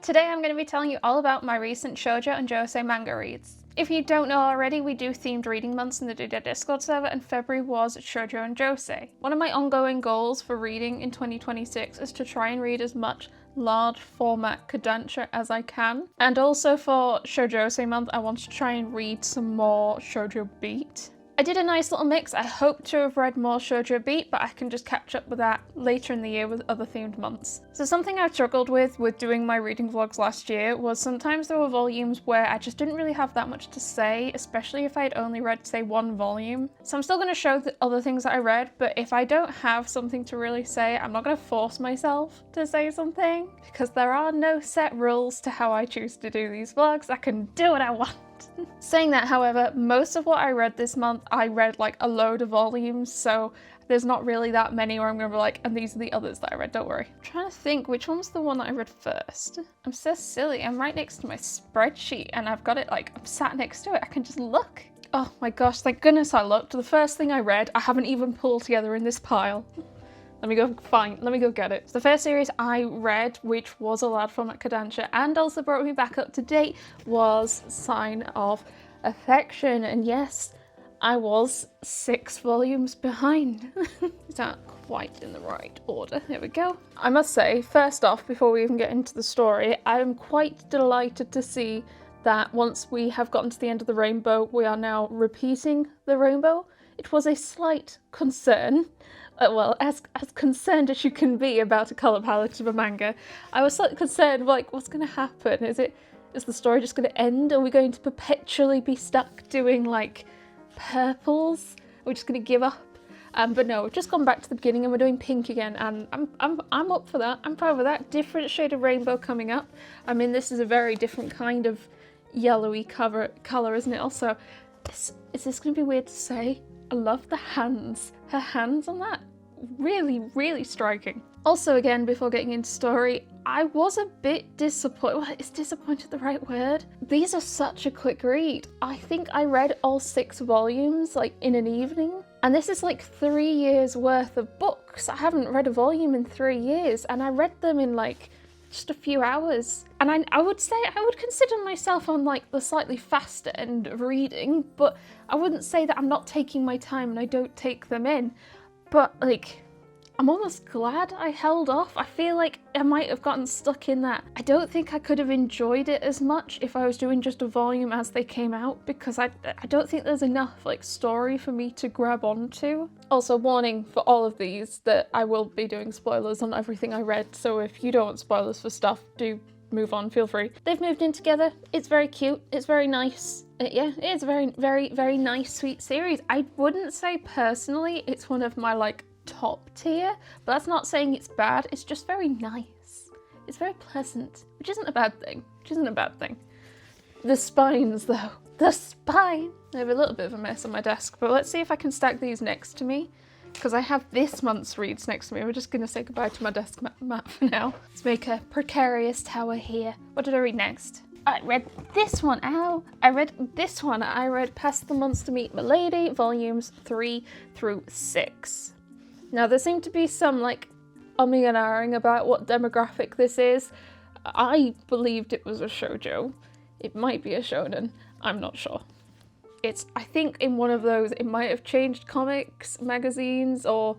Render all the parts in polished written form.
Today I'm going to be telling you all about my recent Shojo and Josei manga reads. If you don't know already, we do themed reading months in the Discord server, and February was Shojo and Josei. One of my ongoing goals for reading in 2026 is to try and read as much large format Kodansha as I can. And also for Shojosei month, I want to try and read some more Shoujo Beat. I did a nice little mix. I hope to have read more Shoujo Beat, but I can just catch up with that later in the year with other themed months. So something I've struggled with doing my reading vlogs last year was sometimes there were volumes where I just didn't really have that much to say, especially if I'd only read, say, one volume. So I'm still going to show the other things that I read, but if I don't have something to really say, I'm not going to force myself to say something, because there are no set rules to how I choose to do these vlogs. I can do what I want. Saying that, however, most of what I read this month, I read like a load of volumes, so there's not really that many where I'm gonna be like, and these are the others that I read, don't worry. I'm trying to think which one's the one that I read first. I'm so silly, I'm right next to my spreadsheet and I've got it like, I'm sat next to it, I can just look. Oh my gosh, thank goodness I looked. The first thing I read, I haven't even pulled together in this pile. Let me go get it. So the first series I read, which was a large format Kodansha and also brought me back up to date, was Sign of Affection. And yes, I was 6 volumes behind. Is that quite in the right order? There we go. I must say, first off, before we even get into the story, I am quite delighted to see that once we have gotten to the end of the rainbow, we are now repeating the rainbow. It was a slight concern. Well, as concerned as you can be about a colour palette of a manga, I was slightly concerned, like, what's going to happen? Is the story just going to end? Are we going to perpetually be stuck doing, like, purples? Are we just going to give up? But no, we've just gone back to the beginning and we're doing pink again, and I'm up for that. I'm fine with that. Different shade of rainbow coming up. I mean, this is a very different kind of yellowy colour, isn't it? Also, is this going to be weird to say? I love the hands. Her hands on that, really, really striking. Also, again, before getting into story, I was a bit disappointed. Well, is disappointed the right word? These are such a quick read. I think I read all 6 volumes like in an evening, and this is like 3 years worth of books. I haven't read a volume in 3 years, and I read them in like just a few hours. And I would say I would consider myself on like the slightly faster end of reading, but I wouldn't say that I'm not taking my time and I don't take them in. But like, I'm almost glad I held off. I feel like I might have gotten stuck in that. I don't think I could have enjoyed it as much if I was doing just a volume as they came out, because I don't think there's enough like story for me to grab onto. Also, warning for all of these that I will be doing spoilers on everything I read, so if you don't want spoilers for stuff, do move on, feel free. They've moved in together. It's very cute. It's very nice. Yeah, it's a very, very, very nice, sweet series. I wouldn't say personally it's one of my like top tier, but that's not saying it's bad. It's just very nice. It's very pleasant, which isn't a bad thing. The spines though. The spine! I have a little bit of a mess on my desk, but let's see if I can stack these next to me, because I have this month's reads next to me. We're just going to say goodbye to my desk mat for now. Let's make a precarious tower here. What did I read next? I read this one. Ow! I read this one. I read Past the Monster Meet Milady, volumes 3 through 6. Now, there seemed to be some like umming and ahhing about what demographic this is. I believed it was a shoujo. It might be a shonen. I'm not sure. I think in one of those, it might have changed comics, magazines, or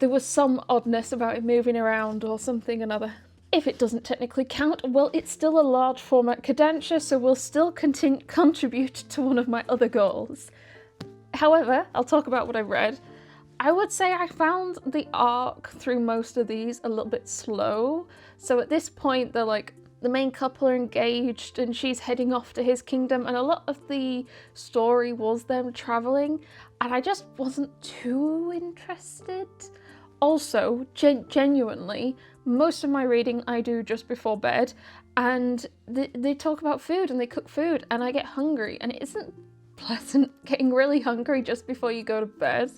there was some oddness about it moving around or something or another. If it doesn't technically count, well, it's still a large format Kodansha, so we'll still contribute to one of my other goals. However, I'll talk about what I read. I would say I found the arc through most of these a little bit slow. So at this point, they're like, the main couple are engaged and she's heading off to his kingdom, and a lot of the story was them traveling, and I just wasn't too interested. Also, genuinely, most of my reading I do just before bed, and they talk about food and they cook food, and I get hungry, and it isn't pleasant getting really hungry just before you go to bed.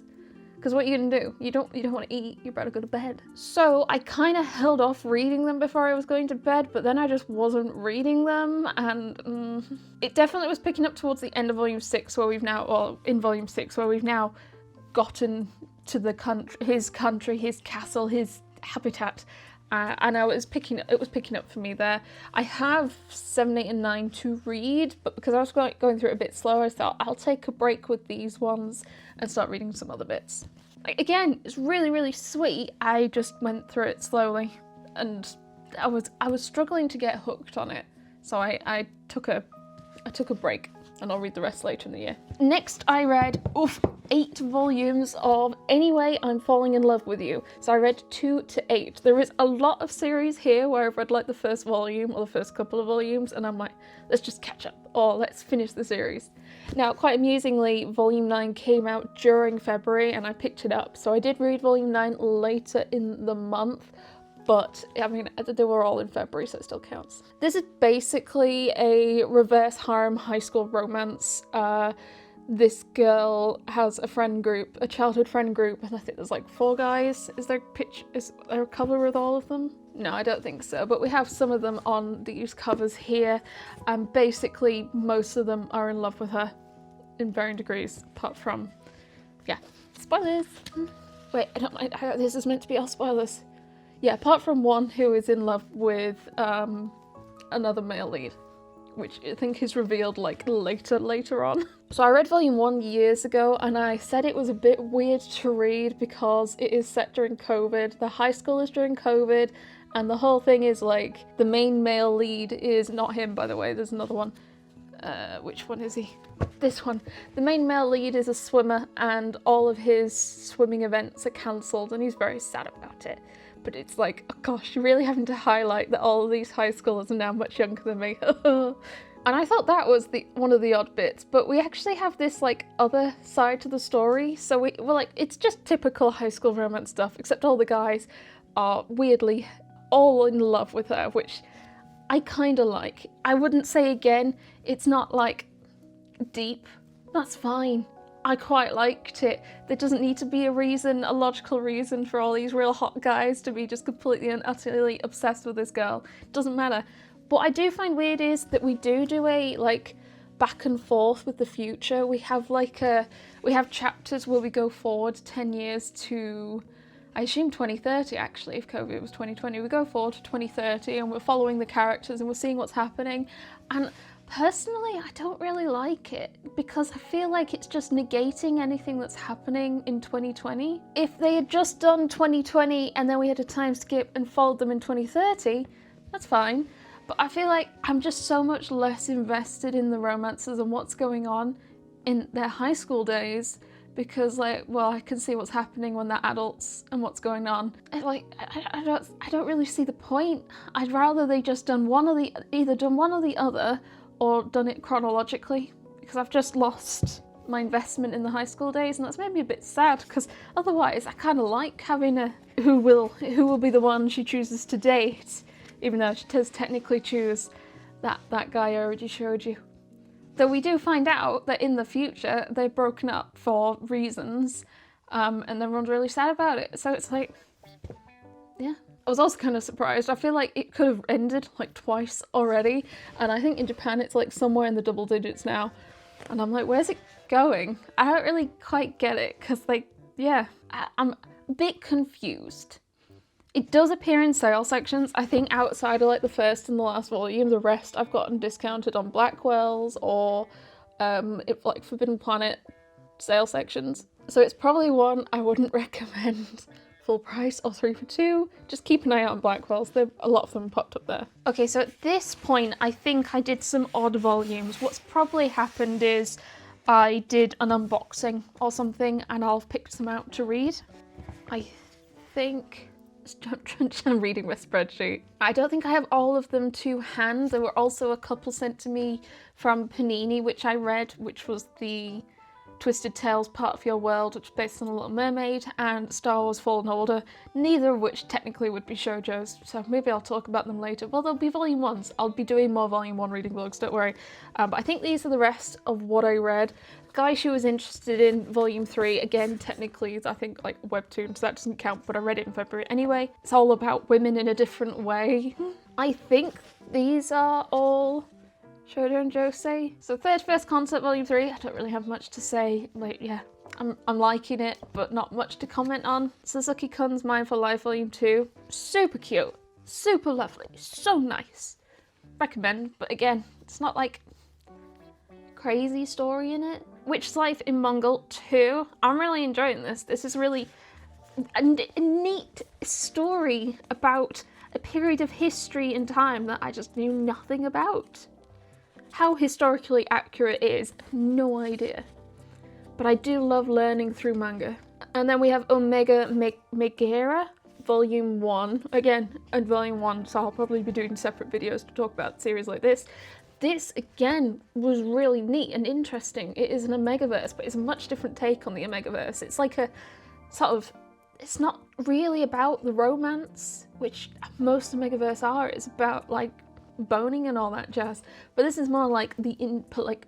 Because what are you gonna do? You don't want to eat, you better go to bed. So I kind of held off reading them before I was going to bed, but then I just wasn't reading them, and it definitely was picking up towards the end of volume 6 where we've now, or in volume 6 where we've now gotten to the his country, his castle, his habitat, and it was picking up for me there. I have 7, 8, and 9 to read, but because I was going through it a bit slower, I thought I'll take a break with these ones and start reading some other bits. Like, again, it's really, really sweet. I just went through it slowly, and I was struggling to get hooked on it, so I took a break, and I'll read the rest later in the year. Next, I read 8 volumes of Anyway, I'm Falling in Love with You. So I read 2 to 8. There is a lot of series here where I've read like the first volume or the first couple of volumes, and I'm like, let's just catch up, or let's finish the series. Now, quite amusingly, volume 9 came out during February, and I picked it up. So I did read volume 9 later in the month, but I mean, they were all in February, so it still counts. This is basically a reverse harem high school romance. This girl has a friend group, a childhood friend group, and I think there's like 4 guys. Is there a cover with all of them? No, I don't think so, but we have some of them on these covers here, and basically most of them are in love with her in varying degrees, apart from, yeah, spoilers. Wait, I don't mind, this is meant to be all spoilers. Yeah, apart from one who is in love with another male lead, which I think is revealed like later on. So I read volume 1 years ago, and I said it was a bit weird to read because it is set during COVID. The high school is during COVID, and the whole thing is like, the main male lead is not him, by the way, there's another one. Which one is he? This one. The main male lead is a swimmer, and all of his swimming events are cancelled, and he's very sad about it. But it's like, oh gosh, you're really having to highlight that all of these high schoolers are now much younger than me. And I thought that was one of the odd bits, but we actually have this like other side to the story. So we're like, it's just typical high school romance stuff, except all the guys are weirdly all in love with her, which I kind of like. I wouldn't say, again, it's not like deep. That's fine. I quite liked it. There doesn't need to be a logical reason for all these real hot guys to be just completely and utterly obsessed with this girl. It doesn't matter. What I do find weird is that we do a like back and forth with the future. We have chapters where we go forward 10 years to, I assume 2030 actually, if COVID was 2020. We go forward to 2030 and we're following the characters and we're seeing what's happening. And personally, I don't really like it because I feel like it's just negating anything that's happening in 2020. If they had just done 2020 and then we had a time skip and followed them in 2030, that's fine. But I feel like I'm just so much less invested in the romances and what's going on in their high school days because, like, well, I can see what's happening when they're adults and what's going on. And, like, I don't really see the point. I'd rather they just either done one or the other, or done it chronologically, because I've just lost my investment in the high school days, and that's made me a bit sad, because otherwise I kind of like having a who will be the one she chooses to date, even though she does technically choose that guy I already showed you. Though we do find out that in the future they've broken up for reasons, and everyone's really sad about it, so it's like, yeah. I was also kind of surprised. I feel like it could have ended like twice already, and I think in Japan it's like somewhere in the double digits now, and I'm like, where's it going? I don't really quite get it, because like, yeah, I'm a bit confused. It does appear in sale sections. I think outside of like the first and the last volume, the rest I've gotten discounted on Blackwell's or like Forbidden Planet sale sections. So it's probably one I wouldn't recommend full price or 3 for 2. Just keep an eye out on Blackwell's. A lot of them popped up there. Okay, so at this point, I think I did some odd volumes. What's probably happened is I did an unboxing or something, and I'll pick some out to read. I think... I'm reading my spreadsheet. I don't think I have all of them to hand. There were also a couple sent to me from Panini, which I read, which was the Twisted Tales Part of Your World, which is based on The Little Mermaid, and Star Wars Fallen Order, neither of which technically would be shoujos, so maybe I'll talk about them later. Well, they'll be volume 1s. I'll be doing more volume 1 reading vlogs, don't worry. But I think these are the rest of what I read. Guy she was interested in, volume 3, again, technically is I think like webtoon, so that doesn't count, but I read it in February anyway. It's all about women in a different way. I think these are all Shojo and Josei. So Third First Concept Volume 3, I don't really have much to say. Like, yeah, I'm liking it, but not much to comment on. Suzuki-kun's Mindful Life Volume 2. Super cute, super lovely, so nice. Recommend, but again, it's not like crazy story in it. Witch's Life in Mongol 2. I'm really enjoying this. This is really a neat story about a period of history and time that I just knew nothing about. How historically accurate it is, no idea. But I do love learning through manga. And then we have Omega Megara, Volume 1. Again, and Volume 1, so I'll probably be doing separate videos to talk about series like this. This, again, was really neat and interesting. It is an Omegaverse, but it's a much different take on the Omegaverse. It's like a sort of, it's not really about the romance, which most Omegaverse are. It's about, like, boning and all that jazz. But this is more like the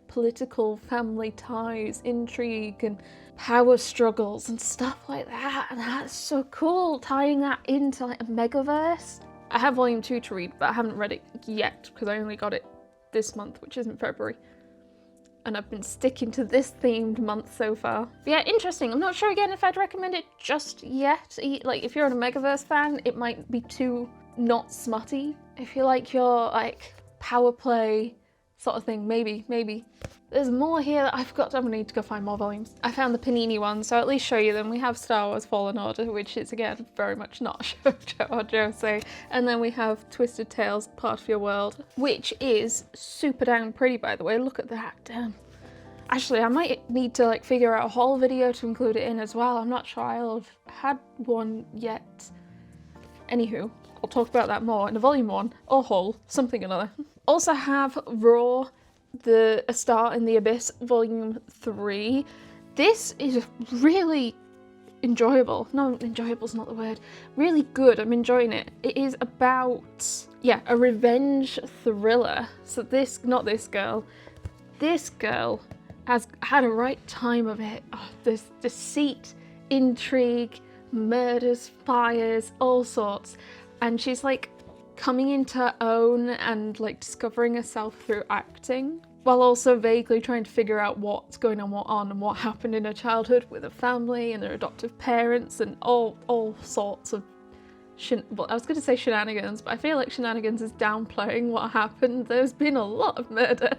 political family ties, intrigue, and power struggles and stuff like that. And that's so cool, tying that into like a Megaverse. I have Volume 2 to read, but I haven't read it yet because I only got it this month, which is in February. And I've been sticking to this themed month so far. But yeah, interesting. I'm not sure again if I'd recommend it just yet. Like, if you're an Omegaverse fan, it might be too not smutty. If you like your like power play sort of thing, maybe. There's more here that I forgot. I'm gonna need to go find more volumes. I found the Panini one, so at least show you them. We have Star Wars Fallen Order, which is again very much not Shojo or Josei. And then we have Twisted Tales, Part of Your World, which is super damn pretty, by the way. Look at that, damn. Actually, I might need to like figure out a whole video to include it in as well. I'm not sure I'll have had one yet. Anywho, I'll talk about that more in a volume 1 or whole, something or another. Also have Raw, A Star in the Abyss, volume 3. This is really enjoyable. No, enjoyable's not the word. Really good, I'm enjoying it. It is about, yeah, a revenge thriller. So this girl has had a right time of it. Oh, there's deceit, intrigue, murders, fires, all sorts. And she's like coming into her own and like discovering herself through acting, while also vaguely trying to figure out what's going on and what happened in her childhood with her family and her adoptive parents and all sorts of well, I was going to say shenanigans, but I feel like shenanigans is downplaying what happened. There's been a lot of murder.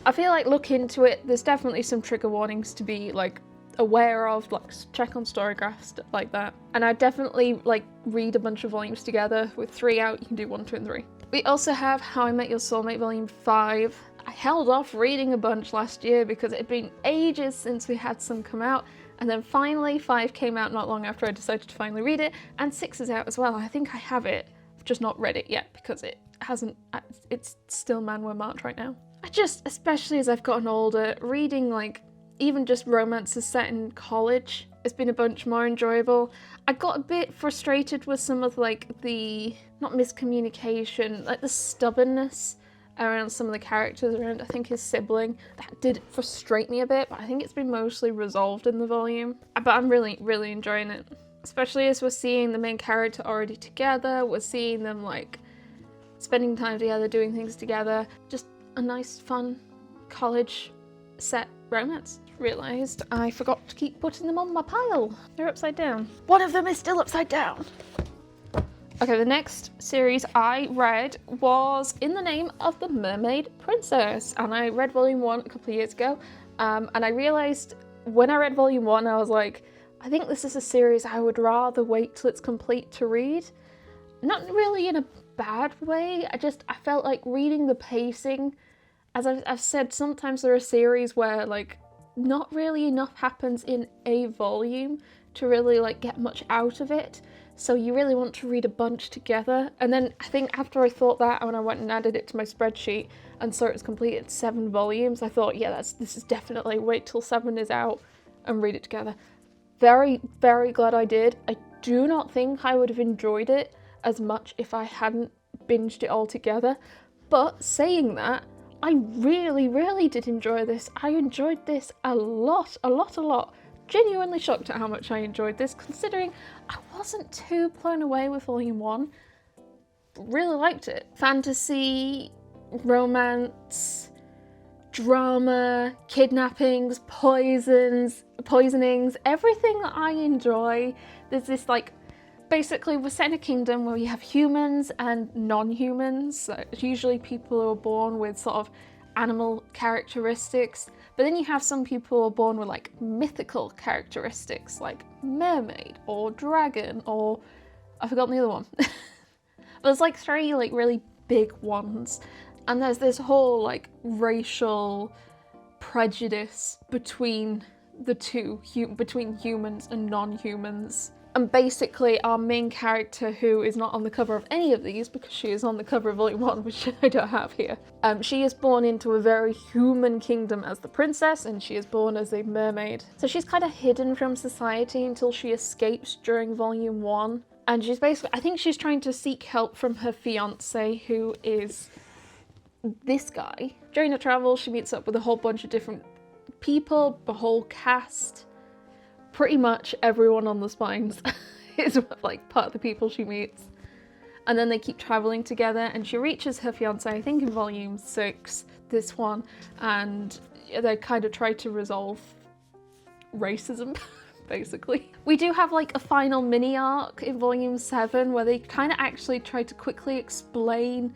I feel like look into it. There's definitely some trigger warnings to be like aware of, like check on Storygraph, stuff like that. And I definitely like read a bunch of volumes together. With 3 out, you can do 1, 2, and 3. We also have How I Met Your Soulmate Volume 5. I held off reading a bunch last year because it had been ages since we had some come out. And then finally 5 came out not long after I decided to finally read it, and 6 is out as well. I think I have it, I've just not read it yet because it's still Manhwa March right now. Especially as I've gotten older, reading like even just romances set in college has been a bunch more enjoyable. I got a bit frustrated with some of like the, not miscommunication, like the stubbornness around some of the characters, around I think his sibling. That did frustrate me a bit, but I think it's been mostly resolved in the volume. But I'm really enjoying it. Especially as we're seeing the main character already together, we're seeing them like spending time together, doing things together. Just a nice, fun, college set romance. Realised I forgot to keep putting them on my pile. They're upside down. One of them is still upside down. Okay, the next series I read was In the Name of the Mermaid Princess, and I read volume 1 a couple of years ago, and I realised when I read volume 1 I was like, I think this is a series I would rather wait till it's complete to read. Not really in a bad way, I felt like reading the pacing, as I've said, sometimes there are series where like not really enough happens in a volume to really like get much out of it. So you really want to read a bunch together. And then I think after I thought that, when I went and added it to my spreadsheet and saw it was completed 7 volumes, I thought, yeah, this is definitely wait till 7 is out and read it together. Very glad I did. I do not think I would have enjoyed it as much if I hadn't binged it all together. But saying that, I really did enjoy this. I enjoyed this a lot. Genuinely shocked at how much I enjoyed this, considering I wasn't too blown away with volume 1. Really liked it. Fantasy, romance, drama, kidnappings, poisonings, everything that I enjoy. There's this like, basically we're set in a kingdom where we have humans and non-humans. So usually people who are born with sort of animal characteristics, but then you have some people who are born with like mythical characteristics like mermaid or dragon, or I've forgotten the other one. But there's like 3 like really big ones, and there's this whole like racial prejudice between the two, between humans and non-humans. And basically our main character, who is not on the cover of any of these because she is on the cover of volume 1, which I don't have here, she is born into a very human kingdom as the princess, and she is born as a mermaid. So she's kind of hidden from society until she escapes during volume 1. And she's basically, I think she's trying to seek help from her fiance, who is this guy. During the travel, she meets up with a whole bunch of different people, the whole cast. Pretty much everyone on the spines is like part of the people she meets. And then they keep traveling together, and she reaches her fiance, I think in volume 6, this one, and they kind of try to resolve racism, basically. We do have like a final mini arc in volume 7 where they kind of actually try to quickly explain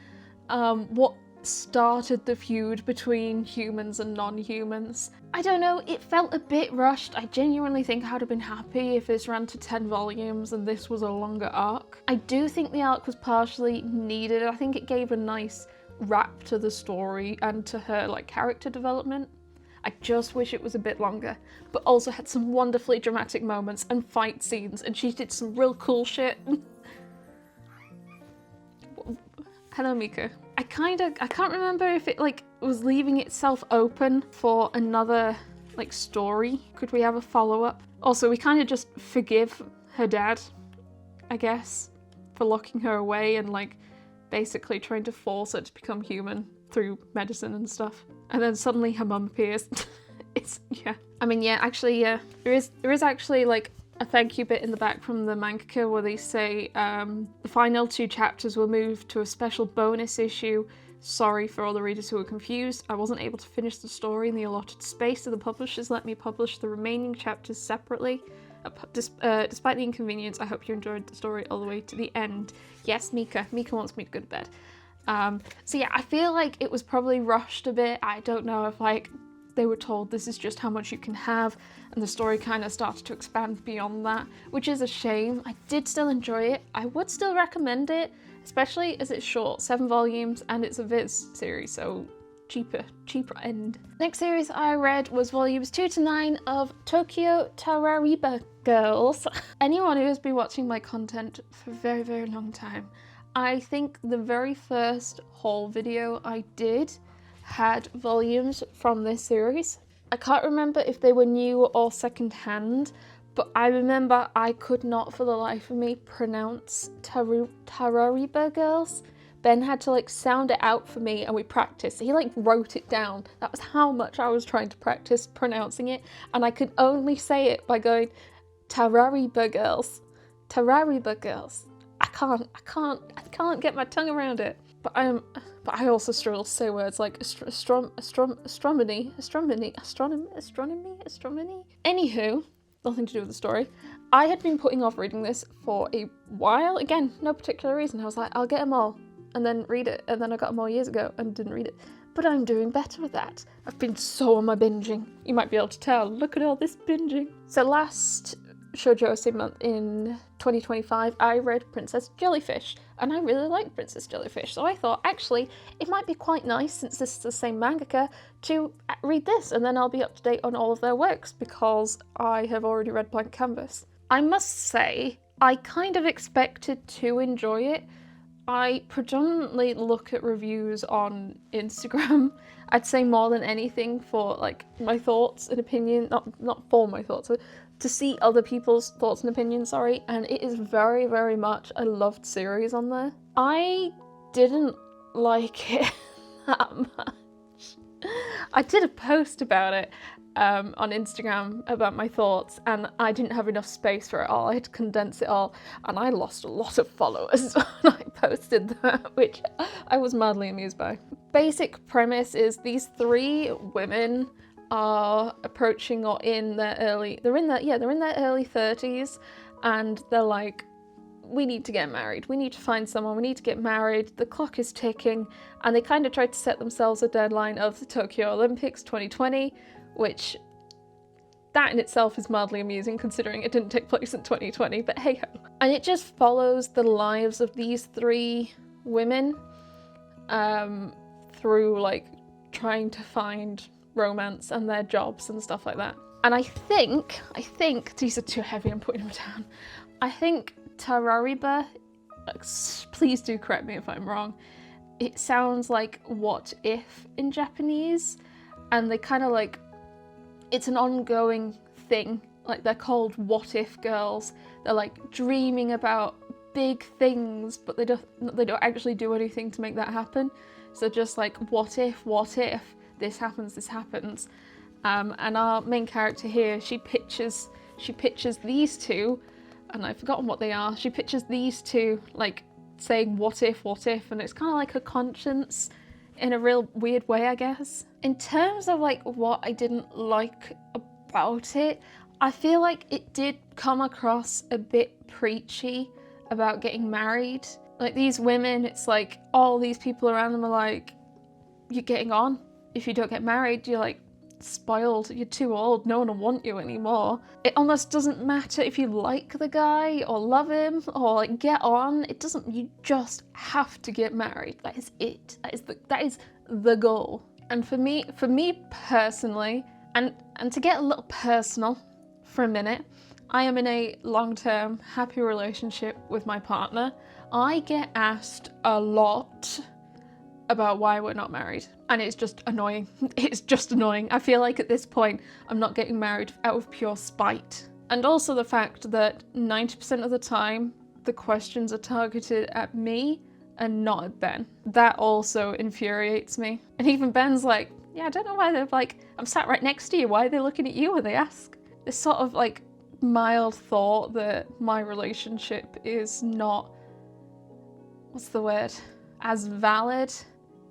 what started the feud between humans and non-humans. I don't know, it felt a bit rushed. I genuinely think I'd have been happy if this ran to 10 volumes and this was a longer arc. I do think the arc was partially needed. I think it gave a nice wrap to the story and to her like character development. I just wish it was a bit longer, but also had some wonderfully dramatic moments and fight scenes, and she did some real cool shit. Hello, Mika. I can't remember if it like was leaving itself open for another like story. Could we have a follow-up? Also, we kind of just forgive her dad, I guess, for locking her away and like basically trying to force her to become human through medicine and stuff. And then suddenly her mum appears. It's, yeah. I mean, yeah, actually, yeah. There is actually like a thank you bit in the back from the mangaka where they say the final 2 chapters were moved to a special bonus issue. Sorry for all the readers who were confused. I wasn't able to finish the story in the allotted space, so the publishers let me publish the remaining chapters separately. Despite the inconvenience, I hope you enjoyed the story all the way to the end. Yes, Mika. Mika wants me to go to bed. So yeah, I feel like it was probably rushed a bit. I don't know if like they were told this is just how much you can have, and the story kind of started to expand beyond that, which is a shame. I did still enjoy it. I would still recommend it, especially as it's short, 7 volumes, and it's a Viz series, so cheaper end. Next series I read was volumes 2 to 9 of Tokyo Tarareba Girls. Anyone who has been watching my content for a very, very long time, I think the very first haul video I did had volumes from this series. I can't remember if they were new or second-hand, but I remember I could not for the life of me pronounce Tarareba Girls. Ben had to like sound it out for me and we practiced. He like wrote it down. That was how much I was trying to practice pronouncing it, and I could only say it by going Tarareba Girls. Tarareba Girls. I can't get my tongue around it. But I also struggle to say words like astronomy. Anywho, nothing to do with the story. I had been putting off reading this for a while. Again, no particular reason. I was like, I'll get them all and then read it. And then I got them all years ago and didn't read it. But I'm doing better with that. I've been so on my binging. You might be able to tell. Look at all this binging. So last shojosei month in 2025, I read Princess Jellyfish, and I really like Princess Jellyfish, so I thought actually it might be quite nice, since this is the same mangaka, to read this, and then I'll be up to date on all of their works because I have already read Blank Canvas. I must say, I kind of expected to enjoy it. I predominantly look at reviews on Instagram, I'd say more than anything, for like my thoughts and opinion, not for my thoughts, but to see other people's thoughts and opinions, sorry, and it is very, very much a loved series on there. I didn't like it that much. I did a post about it on Instagram about my thoughts, and I didn't have enough space for it all. I had to condense it all, and I lost a lot of followers when I posted that, which I was madly amused by. basic premise is these three women are approaching or in their early 30s, and they're like, we need to get married, we need to find someone, we need to get married, the clock is ticking, and they kind of tried to set themselves a deadline of the Tokyo Olympics 2020, which that in itself is mildly amusing considering it didn't take place in 2020, but hey ho. And it just follows the lives of these three women through like trying to find romance and their jobs and stuff like that. And I think these are too heavy, I'm putting them down. I think Tarareba, please do correct me if I'm wrong, it sounds like what if in Japanese, and they kind of like, it's an ongoing thing, like they're called what if girls. They're like dreaming about big things, but they don't actually do anything to make that happen. So just like what if this happens. And our main character here, she pictures these two, and I've forgotten what they are. She pictures these two like saying what if, and it's kind of like a conscience in a real weird way, I guess. In terms of like what I didn't like about it, I feel like it did come across a bit preachy about getting married. Like these women, it's like all these people around them are like, you're getting on. If you don't get married, you're like spoiled, you're too old, no one will want you anymore. It almost doesn't matter if you like the guy or love him or like get on, it doesn't, you just have to get married. That is it. That is the goal. And for me personally, and to get a little personal for a minute, I am in a long-term happy relationship with my partner. I get asked a lot about why we're not married, and it's just annoying. It's just annoying. I feel like at this point I'm not getting married out of pure spite. And also the fact that 90% of the time the questions are targeted at me and not at Ben. That also infuriates me. And even Ben's like, yeah, I don't know why they're like, I'm sat right next to you, why are they looking at you when they ask? This sort of like mild thought that my relationship is not, what's the word, as valid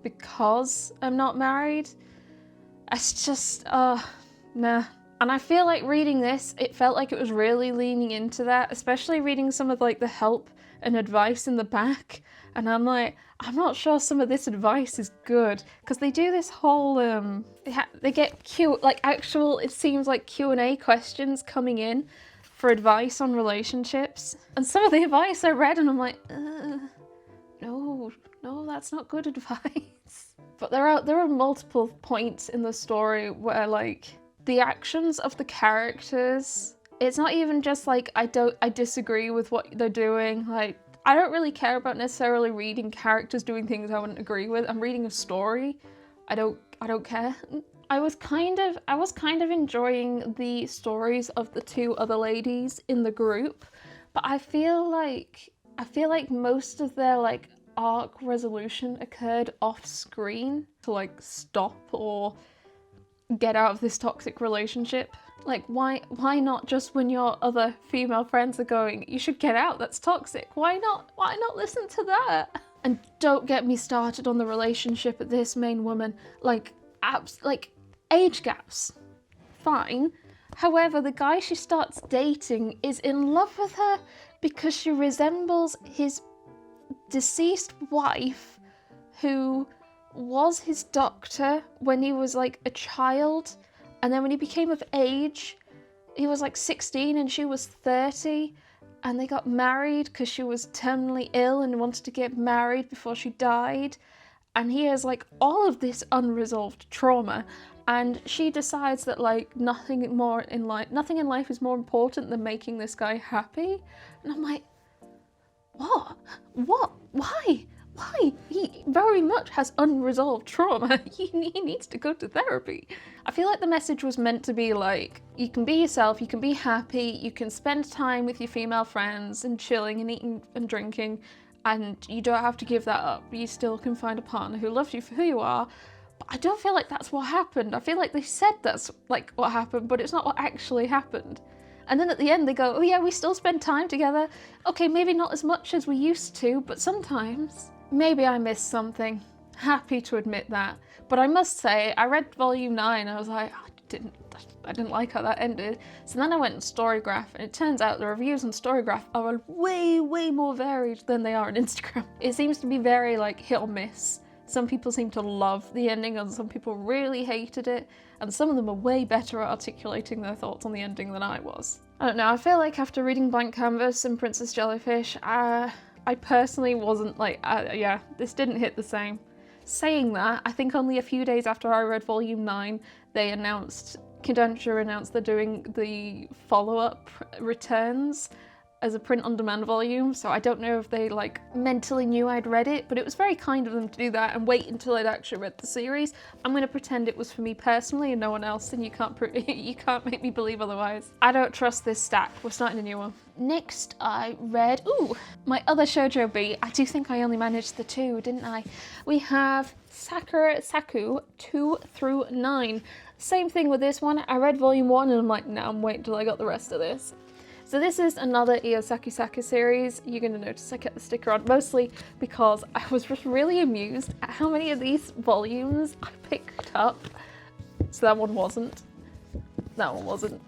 because I'm not married. It's just, nah. And I feel like reading this, it felt like it was really leaning into that, especially reading some of like the help and advice in the back. And I'm like, I'm not sure some of this advice is good, because they do this whole, they get it seems like Q&A questions coming in for advice on relationships. And some of the advice I read and I'm like, no, that's not good advice. But there are multiple points in the story where like the actions of the characters, it's not even just like I disagree with what they're doing. Like I don't really care about necessarily reading characters doing things I wouldn't agree with. I'm reading a story. I don't care. I was kind of enjoying the stories of the two other ladies in the group, but I feel like most of their like arc resolution occurred off screen to like stop or get out of this toxic relationship. Like why not just when your other female friends are going, you should get out, that's toxic. Why not listen to that? And don't get me started on the relationship of this main woman. Like age gaps, fine. However, the guy she starts dating is in love with her because she resembles his deceased wife, who was his doctor when he was like a child, and then when he became of age, he was like 16 and she was 30, and they got married because she was terminally ill and wanted to get married before she died. And he has like all of this unresolved trauma, and she decides that like nothing in life is more important than making this guy happy. And I'm like, what? Why? He very much has unresolved trauma. He needs to go to therapy. I feel like the message was meant to be like, you can be yourself, you can be happy, you can spend time with your female friends and chilling and eating and drinking, and you don't have to give that up. You still can find a partner who loves you for who you are. But I don't feel like that's what happened. I feel like they said that's like what happened, but it's not what actually happened. And then at the end they go, oh yeah, we still spend time together. Okay, maybe not as much as we used to, but sometimes. Maybe I missed something. Happy to admit that. But I must say, I read volume 9, I was like, I didn't like how that ended. So then I went on Storygraph, and it turns out the reviews on Storygraph are way, way more varied than they are on Instagram. It seems to be very like hit or miss. Some people seem to love the ending, and some people really hated it, and some of them are way better at articulating their thoughts on the ending than I was. I don't know, I feel like after reading Blank Canvas and Princess Jellyfish, I personally wasn't like, yeah, this didn't hit the same. Saying that, I think only a few days after I read volume 9, Kodansha announced they're doing the follow-up returns as a print-on-demand volume, so I don't know if they like mentally knew I'd read it, but it was very kind of them to do that and wait until I'd actually read the series. I'm going to pretend it was for me personally and no one else, and you can't make me believe otherwise. I don't trust this stack. We're starting a new one. Next I read, my other shoujo B. I do think I only managed the 2, didn't I? We have Sakura Saku 2 through 9. Same thing with this one. I read volume 1 and I'm like, no, I'm waiting till I got the rest of this. So this is another Iosaki Saku series. You're going to notice I kept the sticker on, mostly because I was just really amused at how many of these volumes I picked up. So that one wasn't. That one wasn't.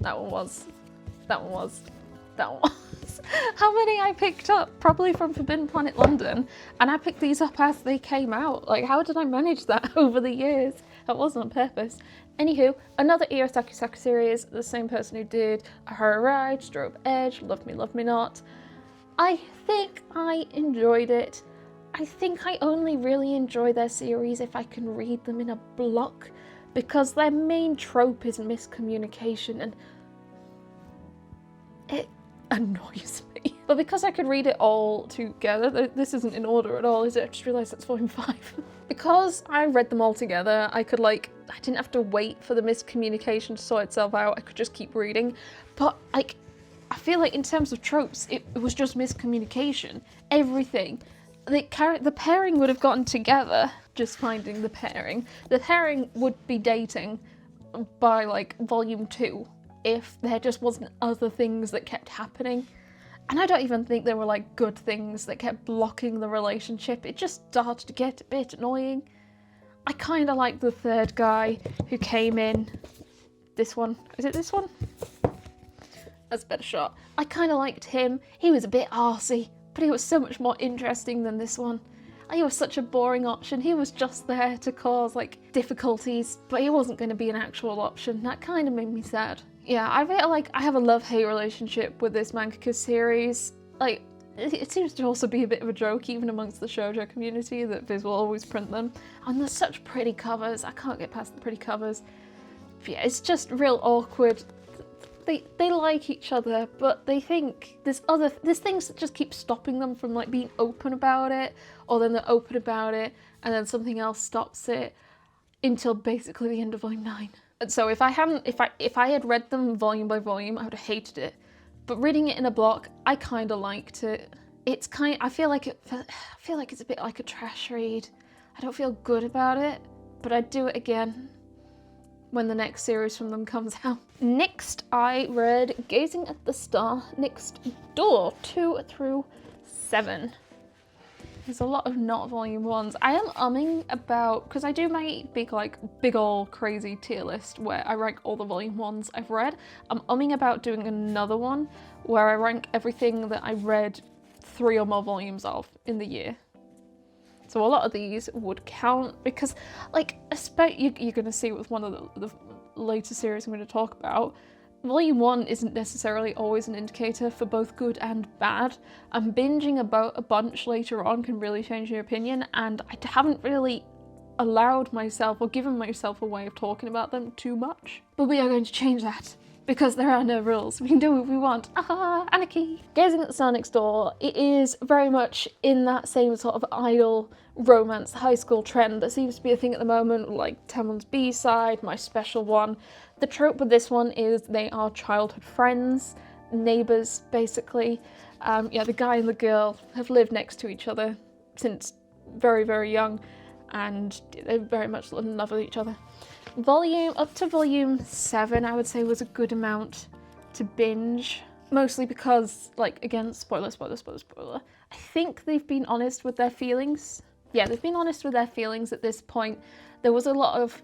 That one was. That one was. That one was. How many I picked up? Probably from Forbidden Planet London. And I picked these up as they came out. Like, how did I manage that over the years? That wasn't on purpose. Anywho, another Iosaki Saku series, the same person who did A Her Ride, Strobe Edge, Love Me, Love Me Not. I think I enjoyed it. I think I only really enjoy their series if I can read them in a block, because their main trope is miscommunication, and it annoys me. But because I could read it all together, this isn't in order at all, is it? I just realised that's volume 5. Because I read them all together, I didn't have to wait for the miscommunication to sort itself out, I could just keep reading. But I feel like in terms of tropes, it was just miscommunication. Everything. The pairing would have gotten together, just finding the pairing. The pairing would be dating by like volume 2 if there just wasn't other things that kept happening. And I don't even think there were like good things that kept blocking the relationship. It just started to get a bit annoying. I kind of like the third guy who came in. This one. Is it this one? That's a better shot. I kind of liked him. He was a bit arsey, but he was so much more interesting than this one. He was such a boring option. He was just there to cause like difficulties, but he wasn't going to be an actual option. That kind of made me sad. Yeah, I feel like I have a love-hate relationship with this mangaka series. Like, it seems to also be a bit of a joke even amongst the shoujo community that Viz will always print them. And there's such pretty covers. I can't get past the pretty covers. But yeah, it's just real awkward. They like each other, but they think there's things that just keep stopping them from like being open about it, or then they're open about it and then something else stops it until basically the end of volume 9. And so if I had read them volume by volume, I would have hated it. But reading it in a block, I kind of liked it. I feel like it's a bit like a trash read. I don't feel good about it, but I'd do it again when the next series from them comes out. Next, I read Gazing at the Star Next Door 2 through 7. There's a lot of not volume 1s. I am umming about, because I do my big ol' crazy tier list where I rank all the volume 1s I've read. I'm umming about doing another one where I rank everything that I read 3 or more volumes of in the year. So a lot of these would count because, like, you're going to see with one of the later series I'm going to talk about, Volume 1 isn't necessarily always an indicator for both good and bad, and binging about a bunch later on can really change your opinion, and I haven't really allowed myself or given myself a way of talking about them too much. But we are going to change that, because there are no rules. We can do what we want. Ah, anarchy! Gazing at the Star Next Door, it is very much in that same sort of idol romance high school trend that seems to be a thing at the moment, like Taemon's B-side, My Special One. The trope with this one is they are childhood friends, neighbours, basically. Yeah, the guy and the girl have lived next to each other since very, very young, and they very much in love with each other. Up to volume 7, I would say, was a good amount to binge. Mostly because, like, again, spoiler. I think they've been honest with their feelings Yeah, they've been honest with their feelings at this point. There was a lot of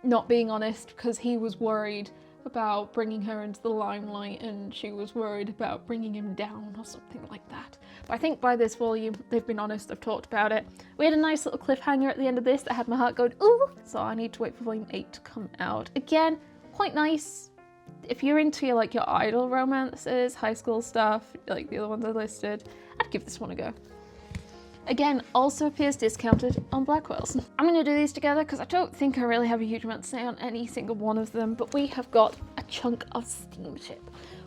not being honest because he was worried about bringing her into the limelight and she was worried about bringing him down or something like that. But I think by this volume, they've been honest, they've talked about it. We had a nice little cliffhanger at the end of this that had my heart going, ooh! So I need to wait for volume 8 to come out. Again, quite nice. If you're into your, like, your idol romances, high school stuff, like the other ones I listed, I'd give this one a go. Again, also appears discounted on Blackwell's. I'm going to do these together because I don't think I really have a huge amount to say on any single one of them, but we have got a chunk of Steamship.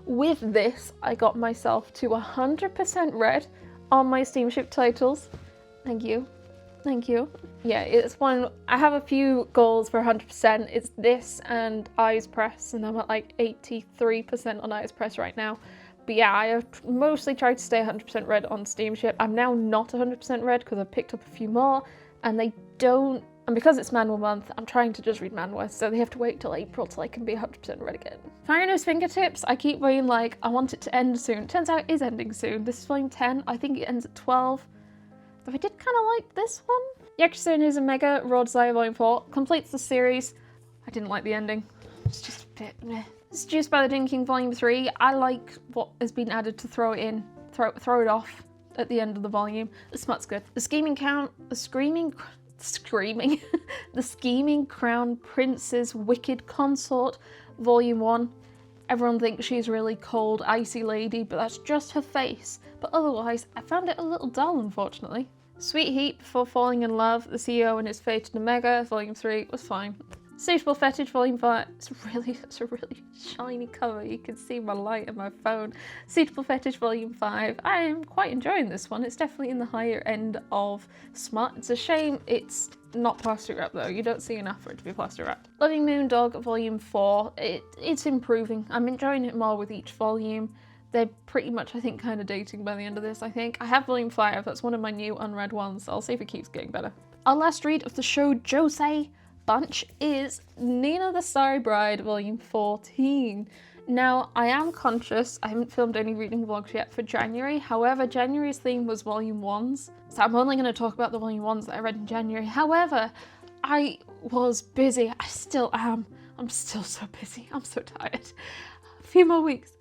With this, I got myself to 100% read on my Steamship titles. Thank you. Thank you. Yeah, it's one, I have a few goals for 100%. It's this and Eyes Press, and I'm at like 83% on Eyes Press right now. But yeah, I have mostly tried to stay 100% read on Steamship. I'm now not 100% read because I've picked up a few more and they don't, and because it's Manhwa month, I'm trying to just read Manhwa, so they have to wait till April till I can be 100% read again. Fire Nose Fingertips, I keep being like, I want it to end soon. Turns out it is ending soon. This is volume 10, I think it ends at 12. Though I did kind of like this one. Yakuza is a Mega Raw Desire volume 4, completes the series. I didn't like the ending. It's just a bit meh. Seduced by the Dinking Volume 3. I like what has been added to throw it in, throw it off at the end of the volume. The smut's good. The Scheming Crown Prince's Wicked Consort, Volume 1. Everyone thinks she's really cold, icy lady, but that's just her face. But otherwise, I found it a little dull, unfortunately. Sweet Heat Before Falling in Love, The CEO and His Fated Omega, Volume 3 was fine. Suitable Fetish Volume 5, it's a really shiny cover, you can see my light on my phone. Suitable Fetish Volume 5, I am quite enjoying this one, it's definitely in the higher end of smut. It's a shame it's not plastic wrap though, you don't see enough for it to be plastic wrapped. Loving Moondog Volume 4, it's improving, I'm enjoying it more with each volume. They're pretty much, I think, kind of dating by the end of this, I think. I have Volume 5, that's one of my new unread ones, so I'll see if it keeps getting better. Our last read of the shojosei bunch is Nina the Starry Bride Volume 14. Now, I am conscious, I haven't filmed any reading vlogs yet for January, however, January's theme was Volume 1s, so I'm only going to talk about the Volume 1s that I read in January. However, I was busy, I still am, I'm still so busy, I'm so tired. A few more weeks.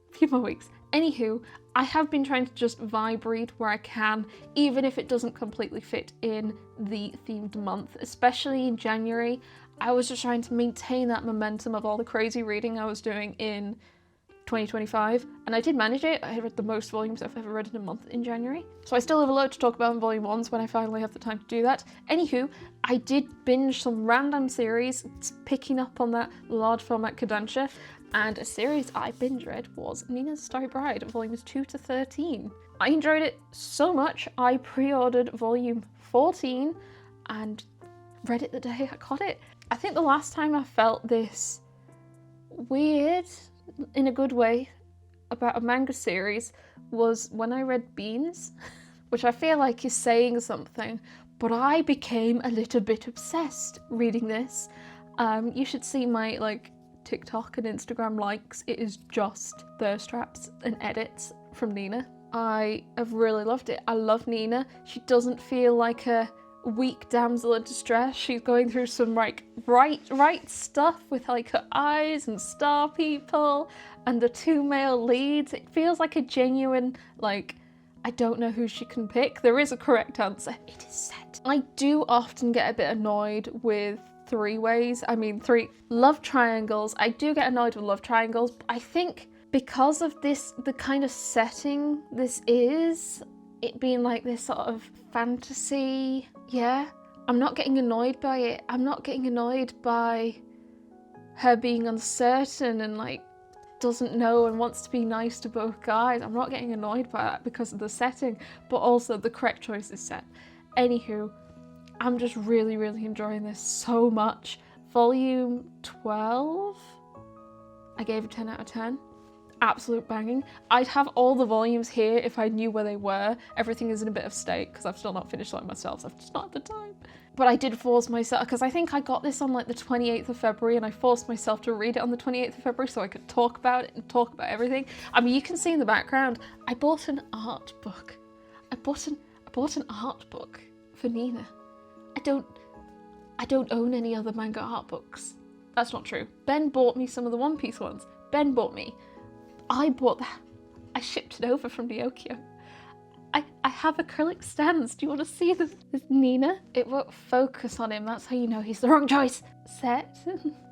Anywho, I have been trying to just vibe read where I can, even if it doesn't completely fit in the themed month, especially in January. I was just trying to maintain that momentum of all the crazy reading I was doing in 2025, and I did manage it. I read the most volumes I've ever read in a month in January. So I still have a lot to talk about in Volume 1s when I finally have the time to do that. Anywho, I did binge some random series, picking up on that large format cadencia, and a series I binge read was Nina's Starry Bride, Volumes 2 to 13. I enjoyed it so much, I pre-ordered Volume 14 and read it the day I got it. I think the last time I felt this weird, in a good way, about a manga series was when I read Beans, which I feel like is saying something, but I became a little bit obsessed reading this. You should see my TikTok and Instagram likes. It is just thirst traps and edits from Nina. I have really loved it. I love Nina. She doesn't feel like a weak damsel in distress. She's going through some right stuff with her eyes and star people and the two male leads. It feels like a genuine, I don't know who she can pick. There is a correct answer. It is set. I do often get a bit annoyed with three love triangles. I do get annoyed with love triangles, but I think because of the kind of setting this is, it being this sort of fantasy, yeah, I'm not getting annoyed by it. I'm not getting annoyed by her being uncertain and doesn't know and wants to be nice to both guys. I'm not getting annoyed by that because of the setting, but also the correct choice is set. Anywho, I'm just really enjoying this so much. Volume 12, I gave a 10 out of 10. Absolute banging. I'd have all the volumes here if I knew where they were. Everything is in a bit of state because I've still not finished them myself, so I've just not had the time. But I did force myself, because I think I got this on the 28th of February and I forced myself to read it on the 28th of February so I could talk about it and talk about everything. I mean, you can see in the background, I bought an art book. I bought an art book for for Nina. I don't own any other manga art books. That's not true. Ben bought me some of the One Piece ones. Ben bought me. I bought that. I shipped it over from Ryokyo. I have acrylic stands. Do you want to see this? This Nina? It won't focus on him. That's how you know he's the wrong choice. Set.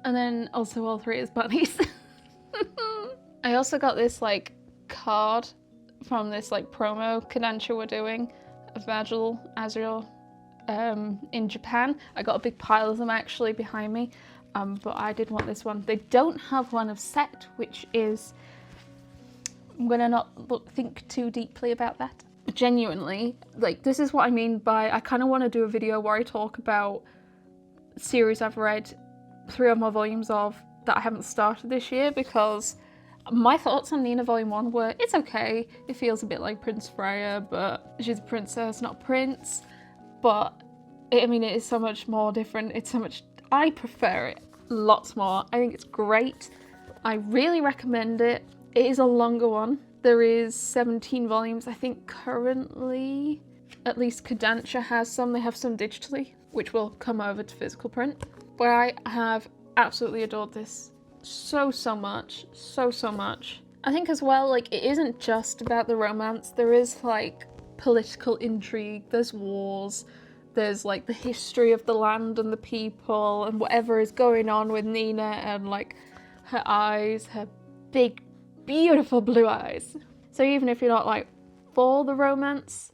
And then also all three is bunnies. I also got this like card from this like promo Kodansha were doing of Virgil Azrael in Japan. I got a big pile of them actually behind me, but I did want this one. They don't have one of Set, which is, I'm gonna not think too deeply about that. Genuinely, like, this is what I mean by I kind of want to do a video where I talk about series I've read 3 or more volumes of that I haven't started this year, because my thoughts on Nina Volume 1 were, it's okay, it feels a bit like Prince Freya, but she's a princess, not a prince. But I mean, it is so much more different. It's so much, I prefer it lots more. I think it's great. I really recommend it. It is a longer one. There is 17 volumes, I think currently. At least Kodansha has some. They have some digitally, which will come over to physical print. But I have absolutely adored this so much. So much. I think as well, like, it isn't just about the romance. There is like political intrigue, there's wars, there's like the history of the land and the people and whatever is going on with Nina, and like her eyes, her big beautiful blue eyes. So even if you're not like for the romance,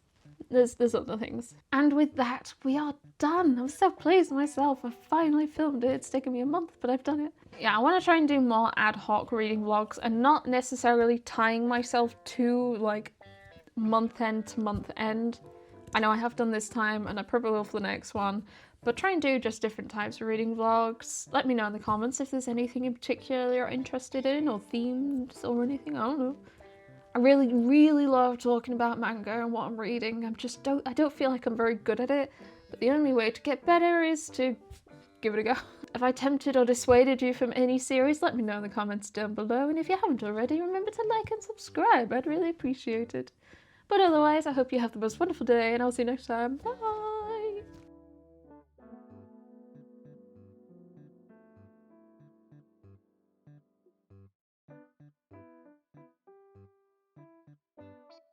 there's other things. And with that, we are done. I'm so pleased with myself. I finally filmed it. It's taken me a month, but I've done it. Yeah, I want to try and do more ad hoc reading vlogs and not necessarily tying myself to like month end to month end. I know I have done this time and I probably will for the next one, but try and do just different types of reading vlogs. Let me know in the comments if there's anything in particular you're interested in, or themes or anything. I don't know. I really love talking about manga and what I'm reading. I don't feel like I'm very good at it, but the only way to get better is to give it a go. If I tempted or dissuaded you from any series, let me know in the comments down below, and if you haven't already, remember to like and subscribe. I'd really appreciate it. But otherwise, I hope you have the most wonderful day, and I'll see you next time. Bye!